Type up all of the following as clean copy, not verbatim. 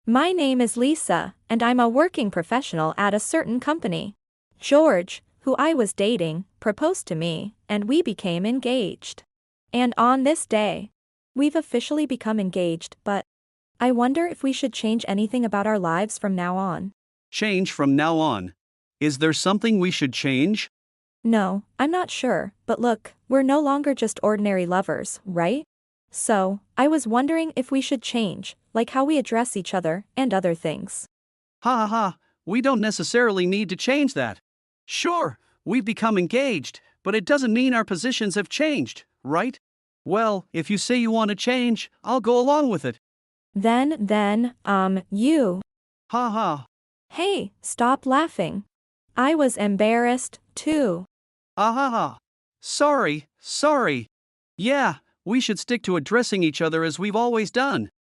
My name is Lisa, and I'm a working professional at a certain company. George, who I was dating, proposed to me, and we became engaged. And on this day, we've officially become engaged, but I wonder if we should change anything about our lives from now on. Change from now on. Is there something we should change? No, I'm not sure, but look, we're no longer just ordinary lovers, right? So, I was wondering if we should change, like how we address each other and other things. Ha ha ha, we don't necessarily need to change that. Sure, we've become engaged, but it doesn't mean our positions have changed, right? Well, if you say you want to change, I'll go along with it. You. Ha ha. Hey, stop laughing. I was embarrassed, too. Ah ha ha. Sorry. Yeah, we should stick to addressing each other as we've always done.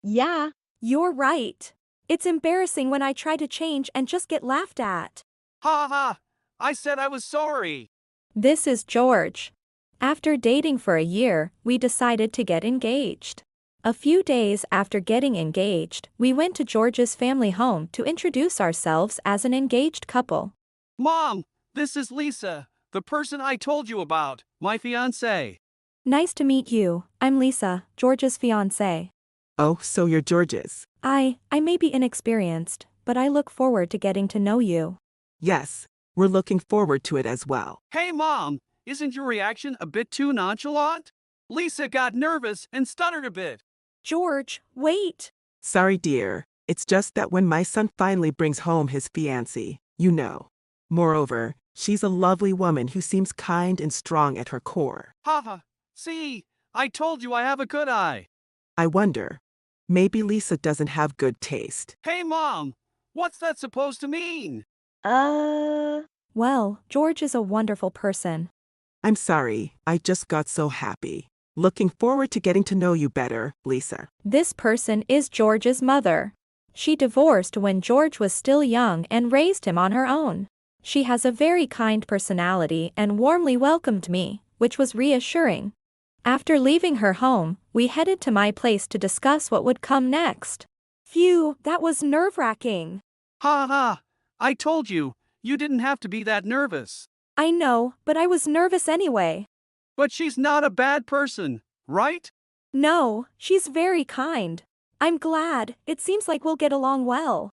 Yeah, you're right. It's embarrassing when I try to change and just get laughed at. Ha ha. I said I was sorry. This is George. After dating for a year, we decided to get engaged. A few days after getting engaged, we went to George's family home to introduce ourselves as an engaged couple. Mom, this is Lisa, the person I told you about, my fiancé. Nice to meet you. I'm Lisa, George's fiancé. Oh, so you're George's. I may be inexperienced, but I look forward to getting to know you. Yes, we're looking forward to it as well. Hey Mom, isn't your reaction a bit too nonchalant? Lisa got nervous and stuttered a bit. George, wait. Sorry, dear. It's just that when my son finally brings home his fiancée, you know. Moreover, she's a lovely woman who seems kind and strong at her core. Haha, see, I told you I have a good eye. I wonder, maybe Lisa doesn't have good taste. Hey Mom, what's that supposed to mean? Well, George is a wonderful person. I'm sorry, I just got so happy. Looking forward to getting to know you better, Lisa. This person is George's mother. She divorced when George was still young and raised him on her own. She has a very kind personality and warmly welcomed me, which was reassuring. After leaving her home, we headed to my place to discuss what would come next. Phew, that was nerve-wracking. Ha ha, I told you, you didn't have to be that nervous. I know, but I was nervous anyway. But she's not a bad person, right? No, she's very kind. I'm glad. It seems like we'll get along well.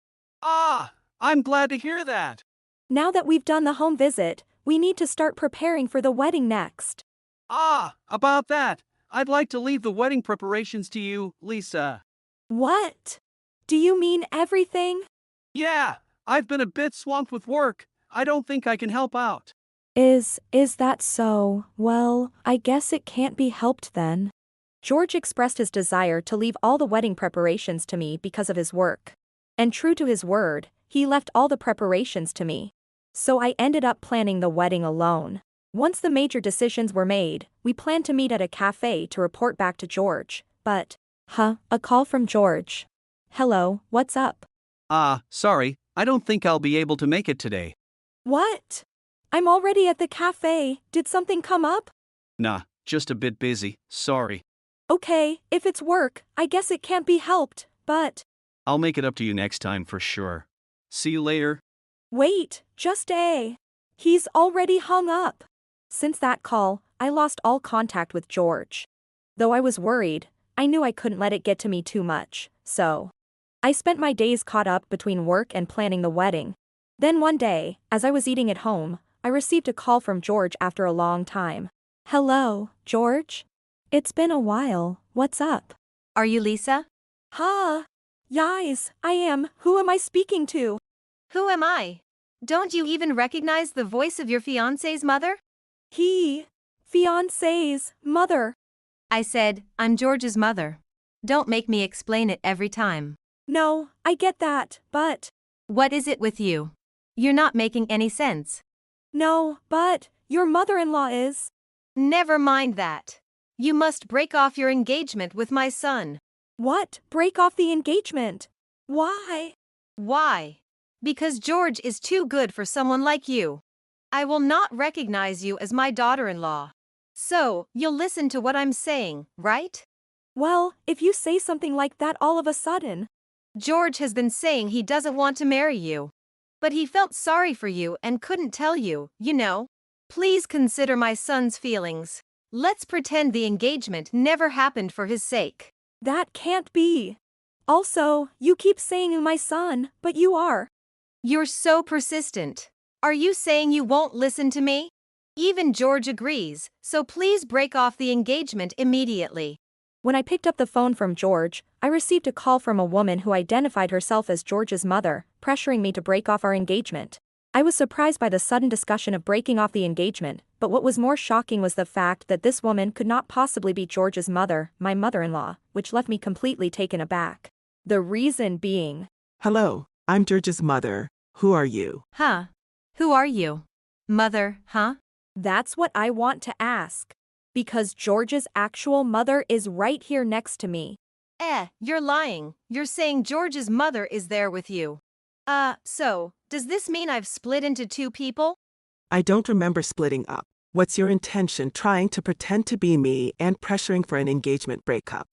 Ah, I'm glad to hear that. Now that we've done the home visit, we need to start preparing for the wedding next. Ah, about that, I'd like to leave the wedding preparations to you, Lisa. What? Do you mean everything? Yeah, I've been a bit swamped with work. I don't think I can help out. Is that so? Well, I guess it can't be helped then. George expressed his desire to leave all the wedding preparations to me because of his work. And true to his word, he left all the preparations to me. So I ended up planning the wedding alone. Once the major decisions were made, we planned to meet at a cafe to report back to George, but, a call from George. Hello, what's up? Sorry, I don't think I'll be able to make it today. What? I'm already at the cafe. Did something come up? Nah, just a bit busy, sorry. Okay, if it's work, I guess it can't be helped, but... I'll make it up to you next time for sure. See you later. Wait, he's already hung up. Since that call, I lost all contact with George. Though I was worried, I knew I couldn't let it get to me too much, so... I spent my days caught up between work and planning the wedding. Then one day, as I was eating at home, I received a call from George after a long time. Hello, George? It's been a while, what's up? Are you Lisa? Yes, I am. Who am I speaking to? Who am I? Don't you even recognize the voice of your fiancé's mother? Fiancé's mother. I said, I'm George's mother. Don't make me explain it every time. No, I get that, but... What is it with you? You're not making any sense. No, but your mother-in-law is... Never mind that. You must break off your engagement with my son. What? Break off the engagement? Why? Why? Because George is too good for someone like you. I will not recognize you as my daughter-in-law. So, you'll listen to what I'm saying, right? Well, if you say something like that all of a sudden... George has been saying he doesn't want to marry you. But he felt sorry for you and couldn't tell you, you know. Please consider my son's feelings. Let's pretend the engagement never happened for his sake. That can't be. Also, you keep saying my son, but you are. You're so persistent. Are you saying you won't listen to me? Even George agrees, so please break off the engagement immediately. When I picked up the phone from George, I received a call from a woman who identified herself as George's mother, pressuring me to break off our engagement. I was surprised by the sudden discussion of breaking off the engagement, but what was more shocking was the fact that this woman could not possibly be George's mother, my mother-in-law, which left me completely taken aback. The reason being, Hello, I'm George's mother. Who are you? Huh? Who are you? Mother, huh? that's what I want to ask. Because George's actual mother is right here next to me. You're lying. You're saying George's mother is there with you. So, does this mean I've split into two people? I don't remember splitting up. What's your intention trying to pretend to be me and pressuring for an engagement breakup?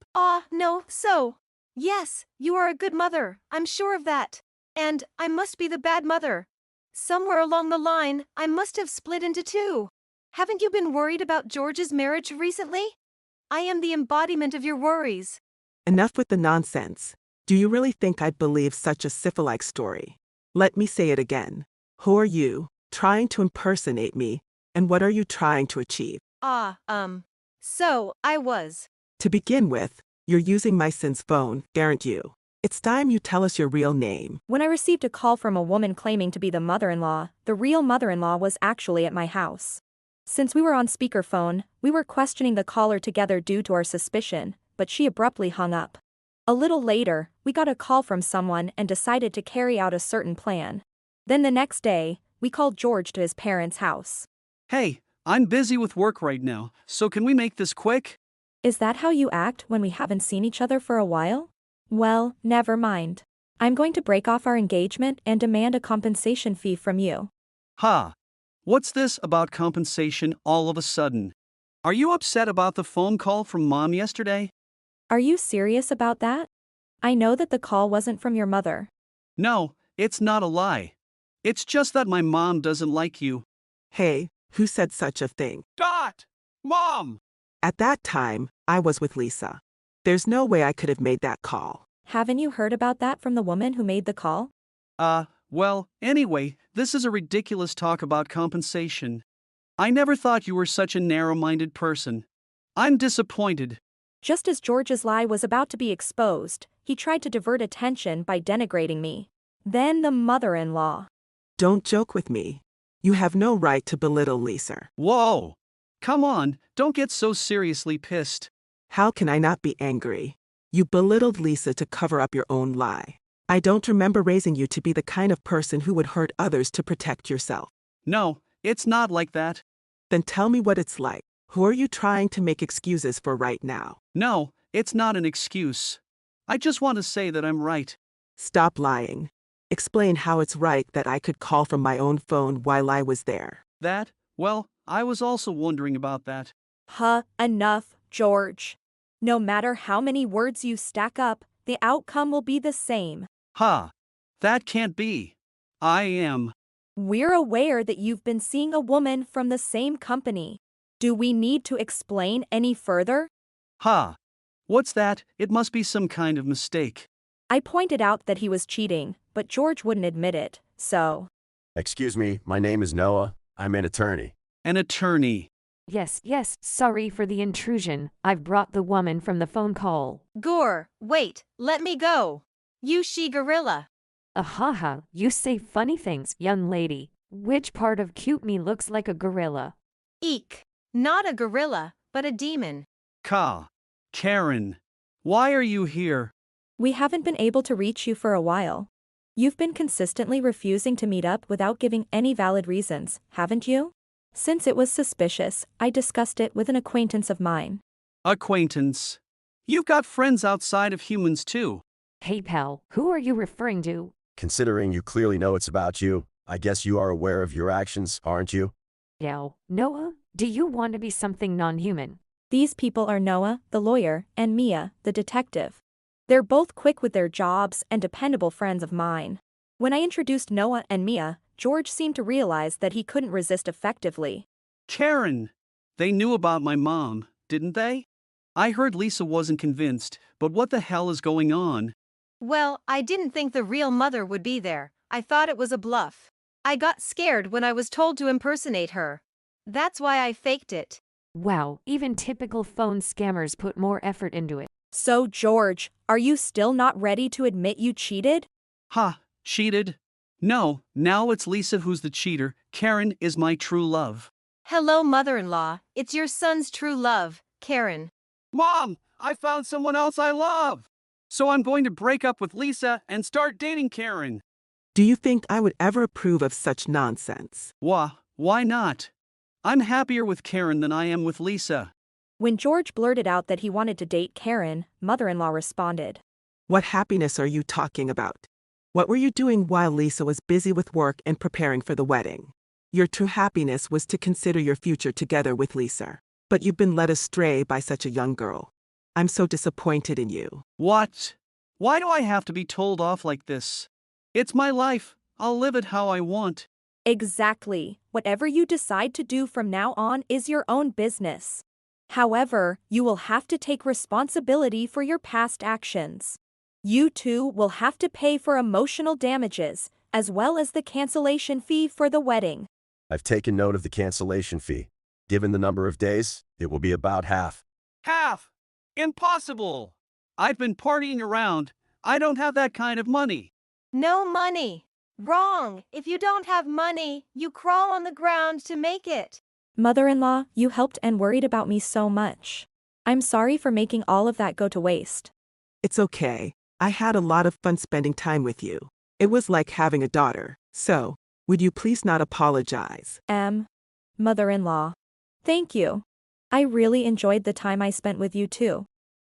No, so. Yes, you are a good mother, I'm sure of that. And I must be the bad mother. Somewhere along the line, I must have split into two. Haven't you been worried about George's marriage recently? I am the embodiment of your worries. Enough with the nonsense. Do you really think I'd believe such a syphilite story? Let me say it again. Who are you, trying to impersonate me, and what are you trying to achieve? So, I was. To begin with, you're using my son's phone, aren't you? It's time you tell us your real name. When I received a call from a woman claiming to be the mother-in-law, the real mother-in-law was actually at my house. Since we were on speakerphone, we were questioning the caller together due to our suspicion, but she abruptly hung up. A little later, we got a call from someone and decided to carry out a certain plan. Then the next day, we called George to his parents' house. Hey, I'm busy with work right now, so can we make this quick? Is that how you act when we haven't seen each other for a while? Well, never mind. I'm going to break off our engagement and demand a compensation fee from you. Ha! What's this about compensation all of a sudden? Are you upset about the phone call from Mom yesterday? Are you serious about that? I know that the call wasn't from your mother. No, it's not a lie. It's just that my mom doesn't like you. Hey, who said such a thing? Mom! At that time, I was with Lisa. There's no way I could have made that call. Haven't you heard about that from the woman who made the call? Well, anyway, this is a ridiculous talk about compensation. I never thought you were such a narrow-minded person. I'm disappointed. Just as George's lie was about to be exposed, he tried to divert attention by denigrating me. Then the mother-in-law. Don't joke with me. You have no right to belittle Lisa. Whoa! Come on, don't get so seriously pissed. How can I not be angry? You belittled Lisa to cover up your own lie. I don't remember raising you to be the kind of person who would hurt others to protect yourself. No, it's not like that. Then tell me what it's like. Who are you trying to make excuses for right now? No, it's not an excuse. I just want to say that I'm right. Stop lying. Explain how it's right that I could call from my own phone while I was there. Well, I was also wondering about that. Enough, George. No matter how many words you stack up, the outcome will be the same. That can't be. I am. We're aware that you've been seeing a woman from the same company. Do we need to explain any further? What's that? It must be some kind of mistake. I pointed out that he was cheating, but George wouldn't admit it, so. Excuse me, my name is Noah. I'm an attorney. An attorney. Yes, sorry for the intrusion. I've brought the woman from the phone call. Gore, wait, let me go. You she-gorilla. Ahaha, you say funny things, young lady. Which part of cute me looks like a gorilla? Eek. Not a gorilla, but a demon. Karen. Why are you here? We haven't been able to reach you for a while. You've been consistently refusing to meet up without giving any valid reasons, haven't you? Since it was suspicious, I discussed it with an acquaintance of mine. Acquaintance? You've got friends outside of humans too. Hey pal, who are you referring to? Considering you clearly know it's about you, I guess you are aware of your actions, aren't you? Now, Noah, do you want to be something non-human? These people are Noah, the lawyer, and Mia, the detective. They're both quick with their jobs and dependable friends of mine. When I introduced Noah and Mia, George seemed to realize that he couldn't resist effectively. Karen! They knew about my mom, didn't they? I heard Lisa wasn't convinced, but what the hell is going on? Well, I didn't think the real mother would be there. I thought it was a bluff. I got scared when I was told to impersonate her. That's why I faked it. Wow, even typical phone scammers put more effort into it. So, George, are you still not ready to admit you cheated? Ha, cheated? No, now it's Lisa who's the cheater. Karen is my true love. Hello, mother-in-law. It's your son's true love, Karen. Mom, I found someone else I love. So I'm going to break up with Lisa and start dating Karen. Do you think I would ever approve of such nonsense? Why not? I'm happier with Karen than I am with Lisa. When George blurted out that he wanted to date Karen, mother-in-law responded. What happiness are you talking about? What were you doing while Lisa was busy with work and preparing for the wedding? Your true happiness was to consider your future together with Lisa. But you've been led astray by such a young girl. I'm so disappointed in you. What? Why do I have to be told off like this? It's my life. I'll live it how I want. Exactly. Whatever you decide to do from now on is your own business. However, you will have to take responsibility for your past actions. You too will have to pay for emotional damages, as well as the cancellation fee for the wedding. I've taken note of the cancellation fee. Given the number of days, it will be about half. Half? Impossible! I've been partying around. I don't have that kind of money. No money. Wrong. If you don't have money, you crawl on the ground to make it. Mother-in-law, you helped and worried about me so much. I'm sorry for making all of that go to waste. It's okay. I had a lot of fun spending time with you. It was like having a daughter. So, would you please not apologize? Mother-in-law. Thank you. I really enjoyed the time I spent with you too.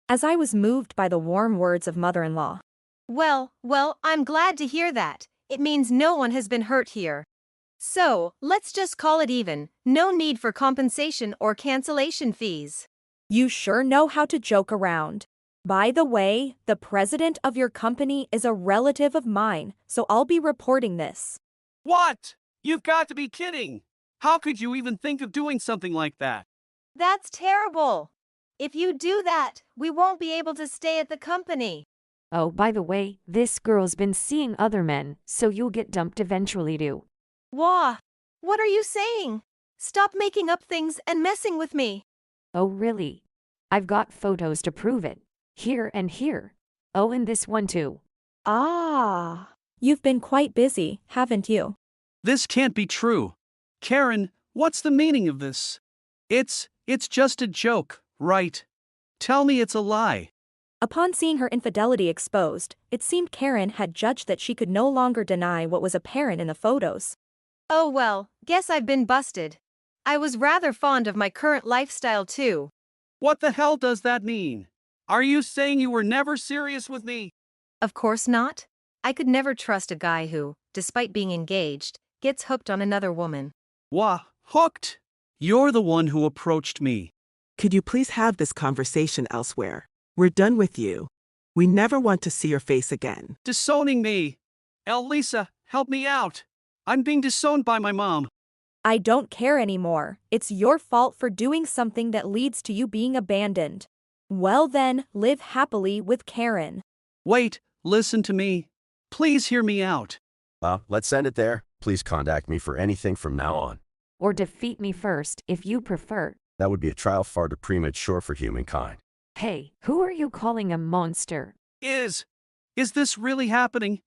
As I was moved by the warm words of mother-in-law. Well, I'm glad to hear that. It means no one has been hurt here. So, let's just call it even. No need for compensation or cancellation fees. You sure know how to joke around. By the way, the president of your company is a relative of mine, so I'll be reporting this. What? You've got to be kidding! How could you even think of doing something like that? That's terrible. If you do that, we won't be able to stay at the company. Oh, by the way, this girl's been seeing other men, so you'll get dumped eventually too. Wah! What are you saying? Stop making up things and messing with me. Oh, really? I've got photos to prove it. Here and here. Oh, and this one too. Ah. You've been quite busy, haven't you? This can't be true. Karen, what's the meaning of this? It's just a joke, right? Tell me it's a lie. Upon seeing her infidelity exposed, it seemed Karen had judged that she could no longer deny what was apparent in the photos. Oh well, guess I've been busted. I was rather fond of my current lifestyle too. What the hell does that mean? Are you saying you were never serious with me? Of course not. I could never trust a guy who, despite being engaged, gets hooked on another woman. Hooked? You're the one who approached me. Could you please have this conversation elsewhere? We're done with you. We never want to see your face again. Disowning me. Lisa, help me out. I'm being disowned by my mom. I don't care anymore. It's your fault for doing something that leads to you being abandoned. Well then, live happily with Karen. Wait, listen to me. Please hear me out. Let's send it there. Please contact me for anything from now on. Or defeat me first, if you prefer. That would be a trial far too premature for humankind. Hey, who are you calling a monster? Is this really happening?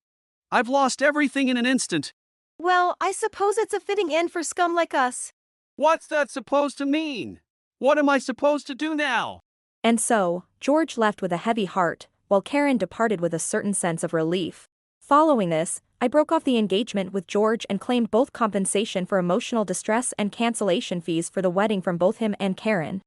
I've lost everything in an instant. Well, I suppose it's a fitting end for scum like us. What's that supposed to mean? What am I supposed to do now? And so, George left with a heavy heart, while Karen departed with a certain sense of relief. Following this, I broke off the engagement with George and claimed both compensation for emotional distress and cancellation fees for the wedding from both him and Karen.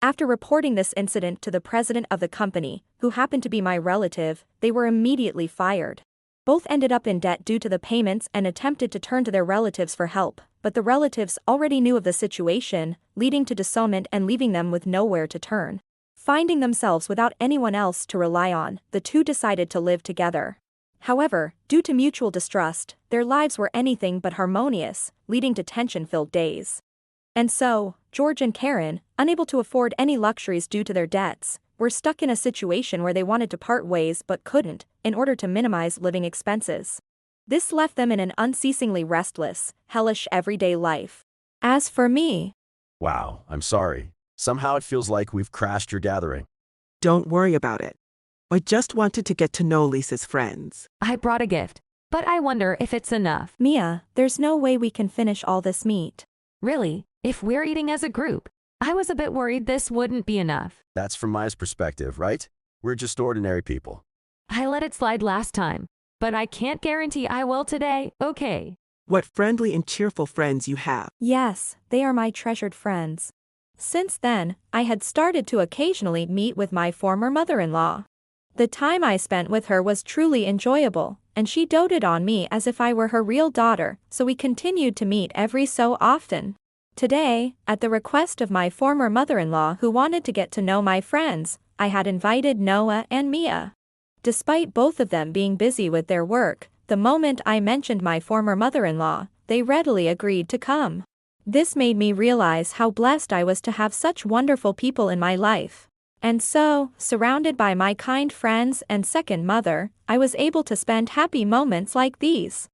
After reporting this incident to the president of the company, who happened to be my relative, they were immediately fired. Both ended up in debt due to the payments and attempted to turn to their relatives for help, but the relatives already knew of the situation, leading to disownment and leaving them with nowhere to turn. Finding themselves without anyone else to rely on, the two decided to live together. However, due to mutual distrust, their lives were anything but harmonious, leading to tension-filled days. And so, George and Karen, unable to afford any luxuries due to their debts, were stuck in a situation where they wanted to part ways but couldn't, in order to minimize living expenses. This left them in an unceasingly restless, hellish everyday life. As for me, Wow, I'm sorry. Somehow it feels like we've crashed your gathering. Don't worry about it. I just wanted to get to know Lisa's friends. I brought a gift, but I wonder if it's enough. Mia, there's no way we can finish all this meat. Really, if we're eating as a group, I was a bit worried this wouldn't be enough. That's from Maya's perspective, right? We're just ordinary people. I let it slide last time, but I can't guarantee I will today, okay? What friendly and cheerful friends you have. Yes, they are my treasured friends. Since then, I had started to occasionally meet with my former mother-in-law. The time I spent with her was truly enjoyable, and she doted on me as if I were her real daughter, so we continued to meet every so often. Today, at the request of my former mother-in-law who wanted to get to know my friends, I had invited Noah and Mia. Despite both of them being busy with their work, the moment I mentioned my former mother-in-law, they readily agreed to come. This made me realize how blessed I was to have such wonderful people in my life. And so, surrounded by my kind friends and second mother, I was able to spend happy moments like these.